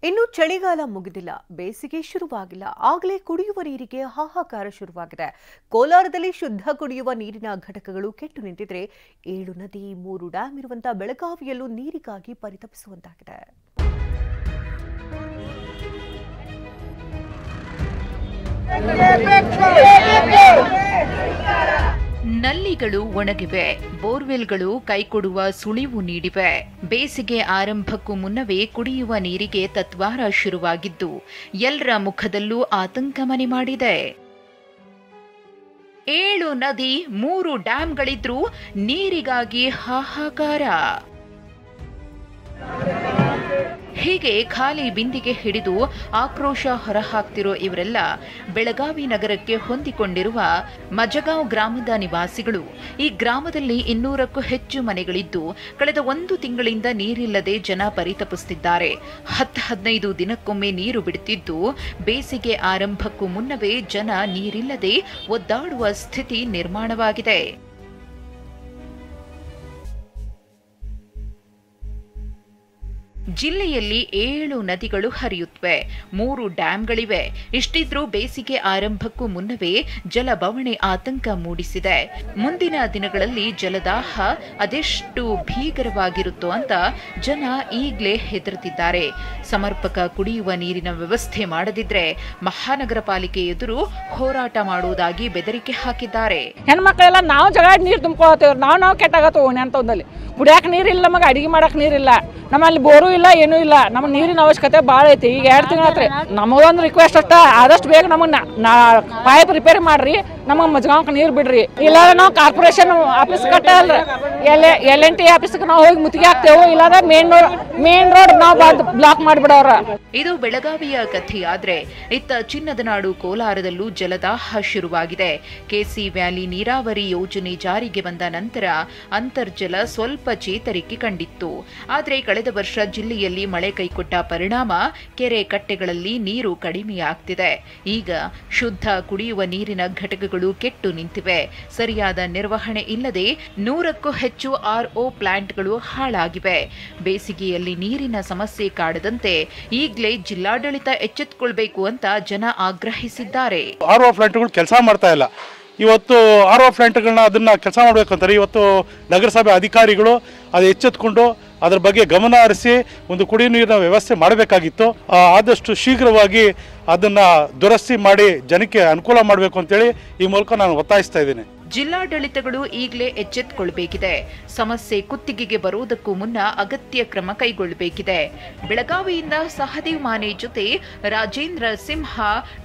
ಇನ್ನು ಚಳಿಗಾಲ ಮುಗಿದಿಲ್ಲ, ಬೇಸಿಗೆ ಶುರುವಾಗಿಲ್ಲ, ಆಗಲೇ ಕುಡಿಯುವ ನೀರಿಗೆ ಹಾಹಾಕಾರ ಶುರುವಾಗಿದೆ. ಕೋಲಾರದಲ್ಲಿ ಶುದ್ಧ ಕುಡಿಯುವ ನೀರಿನ ಘಟಕಗಳು ಕೆಟ್ಟು ನಿಂತಿದ್ರೆ 7 ನದಿ 3 ಡ್ಯಾಂ ಇರುವಂತಹ ಬೆಳಗಾವಿಯಲ್ಲೂ ನೀರಿಗಾಗಿ ಪರಿತಪಿಸುವಂತಾಗಿದೆ. ನಲ್ಲಿಗಳು ಒಣಗಿವೆ, ಬೋರ್ವೆಲ್ಗಳು ಕೈಕೊಡುವ ಸುಳಿವು ನೀಡಿವೆ. ಬೇಸಿಗೆ ಆರಂಭಕ್ಕೂ ಮುನ್ನವೇ ಕುಡಿಯುವ ನೀರಿಗೆ ತತ್ವಾರ ಶುರುವಾಗಿದ್ದು ಎಲ್ಲರ ಮುಖದಲ್ಲೂ ಆತಂಕ ಮನೆ ಮಾಡಿದೆ. 7 ನದಿ 3 ಡ್ಯಾಂಗಳಿದ್ರೂ ನೀರಿಗಾಗಿ ಹಾಹಾಕಾರ. ಹೀಗೆ ಖಾಲಿ ಬಿಂದಿಗೆ ಹಿಡಿದು ಆಕ್ರೋಶ ಹೊರಹಾಕ್ತಿರೋ ಇವರೆಲ್ಲ ಬೆಳಗಾವಿ ನಗರಕ್ಕೆ ಹೊಂದಿಕೊಂಡಿರುವ ಮಜಗಾಂವ್ ಗ್ರಾಮದ ನಿವಾಸಿಗಳು. ಈ ಗ್ರಾಮದಲ್ಲಿ 200ಕ್ಕೂ ಹೆಚ್ಚು ಮನೆಗಳಿದ್ದು ಕಳೆದ 1 ತಿಂಗಳಿಂದ ನೀರಿಲ್ಲದೆ ಜನ ಪರಿತಪಿಸುತ್ತಿದ್ದಾರೆ. 10-15 ದಿನಕ್ಕೊಮ್ಮೆ ನೀರು ಬಿಡುತ್ತಿದ್ದು ಬೇಸಿಗೆ ಆರಂಭಕ್ಕೂ ಮುನ್ನವೇ ಜನ ನೀರಿಲ್ಲದೆ ಒದ್ದಾಡುವ ಸ್ಥಿತಿ ನಿರ್ಮಾಣವಾಗಿದೆ. ಜಿಲ್ಲೆಯಲ್ಲಿ 7 ನದಿಗಳು ಹರಿಯುತ್ತವೆ, 3 ಡ್ಯಾಂಗಳಿವೆ. ಇಷ್ಟಿದ್ರೂ ಬೇಸಿಗೆ ಆರಂಭಕ್ಕೂ ಮುನ್ನವೇ ಜಲಬವಣೆ ಆತಂಕ ಮೂಡಿಸಿದೆ. ಮುಂದಿನ ದಿನಗಳಲ್ಲಿ ಜಲದಾಹ ಅದೆಷ್ಟು ಭೀಕರವಾಗಿರುತ್ತೋ ಅಂತ ಜನ ಈಗಲೇ ಹೆದರುತ್ತಿದ್ದಾರೆ. ಸಮರ್ಪಕ ಕುಡಿಯುವ ನೀರಿನ ವ್ಯವಸ್ಥೆ ಮಾಡದಿದ್ರೆ ಮಹಾನಗರ ಪಾಲಿಕೆ ಎದುರು ಹೋರಾಟ ಮಾಡುವುದಾಗಿ ಬೆದರಿಕೆ ಹಾಕಿದ್ದಾರೆ. ಹೆಣ್ಮಕ್ಳೆಲ್ಲ ನಾವು ಜಗಳ ನೀರು ತುಂಬ್ಕೊಳ್ತೇವೆ, ನಾವು ಕೆಟ್ಟಾಗತ್ತೋ ಅಂತಂದಲ್ಲಿ ಕುಡಿಯಾಕ ನೀರಿಲ್ಲ, ನಮಗೆ ಅಡಿಗೆ ಮಾಡಕ್ ನೀರಿಲ್ಲ, ನಮ್ಮಲ್ಲಿ ಬೋರು ಇಲ್ಲ, ಏನೂ ಇಲ್ಲ. ನಮಗೆ ನೀರಿನ ಅವಶ್ಯಕತೆ ಭಾಳ ಐತಿ. ಈಗ 2 ತಿಂಗಳಾತ್ರಿ. ನಮಗೊಂದು ರಿಕ್ವೆಸ್ಟ್ ಅಷ್ಟ, ಆದಷ್ಟು ಬೇಗ ನಮಗೆ ಪೈಪ್ ರಿಪೇರಿ ಮಾಡ್ರಿ, ನಮಗೆ ಮಜಗಾಂವ್ಕ ನೀರು ಬಿಡ್ರಿ. ಇಲ್ಲ ನಾವು ಕಾರ್ಪೊರೇಷನ್ ಆಫೀಸ್ ಕಟ್ಟಲ್ರಿ, LNT ಆಫೀಸ್ಗೆ ನಾವು ಹೋಗಿ ಮುತ್ತಿಗೆ ಹಾಕ್ತೇವೆ. ಇಲ್ಲಾಂದ್ರೆ ಮೇನ್ ರೋಡ್ ನಾವು ಬ್ಲಾಕ್ ಮಾಡಿಬಿಡವ್ರ. ಇದು ಬೆಳಗಾವಿಯ ಕಥೆಯಾದ್ರೆ ಇತ್ತ ಚಿನ್ನದ ನಾಡು ಕೋಲಾರದಲ್ಲೂ ಜಲದಾಹ ಶುರುವಾಗಿದೆ. ಕೆಸಿ ವ್ಯಾಲಿ ನೀರಾವರಿ ಯೋಜನೆ ಜಾರಿಗೆ ಬಂದ ನಂತರ ಅಂತರ್ಜಲ ಸ್ವಲ್ಪ ಚೇತರಿಕೆ ಕಂಡಿತ್ತು. ಆದರೆ ಕಳೆದ ವರ್ಷ ಜಿಲ್ಲೆಯಲ್ಲಿ ಮಳೆ ಕೈಕೊಟ್ಟ ಪರಿಣಾಮ ಕೆರೆ ಕಟ್ಟೆಗಳಲ್ಲಿ ನೀರು ಕಡಿಮೆಯಾಗ್ತಿದೆ. ಈಗ ಶುದ್ಧ ಕುಡಿಯುವ ನೀರಿನ ಘಟಕಗಳು ಕೆಟ್ಟು ನಿಂತಿವೆ. ಸರಿಯಾದ ನಿರ್ವಹಣೆ ಇಲ್ಲದೆ 100ಕ್ಕೂ ಹೆಚ್ಚು RO ಪ್ಲಾಂಟ್ಗಳು ಹಾಳಾಗಿವೆ. ಬೇಸಿಗೆಯಲ್ಲಿ ನೀರಿನ ಸಮಸ್ಯೆ ಕಾಡದಂತೆ ಈಗಲೇ ಜಿಲ್ಲಾಡಳಿತ ಎಚ್ಚೆತ್ತುಕೊಳ್ಬೇಕು ಅಂತ ಜನ ಆಗ್ರಹಿಸಿದ್ದಾರೆ. RO ಪ್ಲಾಂಟ್ಗಳು ಕೆಲಸ ಮಾಡ್ತಾ ಇಲ್ಲ. ಇವತ್ತು RO ಪ್ಲಾಂಟ್ಗಳನ್ನ ಅದನ್ನ ಕೆಲಸ ಮಾಡಬೇಕಂತಾರೆ. ಇವತ್ತು ನಗರಸಭೆ ಅಧಿಕಾರಿಗಳು ಅದು ಎಚ್ಚೆತ್ತುಕೊಂಡು ಅದರ ಬಗ್ಗೆ ಗಮನ ಹರಿಸಿ ಒಂದು ಕುಡಿಯುವ ನೀರಿನ ವ್ಯವಸ್ಥೆ ಮಾಡಬೇಕಾಗಿತ್ತು. ಆದಷ್ಟು ಶೀಘ್ರವಾಗಿ ಅದನ್ನ ದುರಸ್ತಿ ಮಾಡಿ ಜನಕ್ಕೆ ಅನುಕೂಲ ಮಾಡಬೇಕು ಅಂತೇಳಿ ಈ ಮೂಲಕ ನಾನು ಒತ್ತಾಯಿಸ್ತಾ ಇದ್ದೀನಿ. ಜಿಲ್ಲಾಡಳಿತಗಳು ಈಗಲೇ ಎಚ್ಚೆತ್ತುಕೊಳ್ಬೇಕಿದೆ. ಸಮಸ್ಯೆ ಕುತ್ತಿಗೆಗೆ ಬರುವುದಕ್ಕೂ ಮುನ್ನ ಅಗತ್ಯ ಕ್ರಮ ಕೈಗೊಳ್ಳಬೇಕಿದೆ. ಬೆಳಗಾವಿಯಿಂದ ಸಹದೇವ್ ಮಾನೆ ಜೊತೆ ರಾಜೇಂದ್ರ ಸಿಂಹ,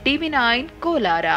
TV9 ಕೋಲಾರ.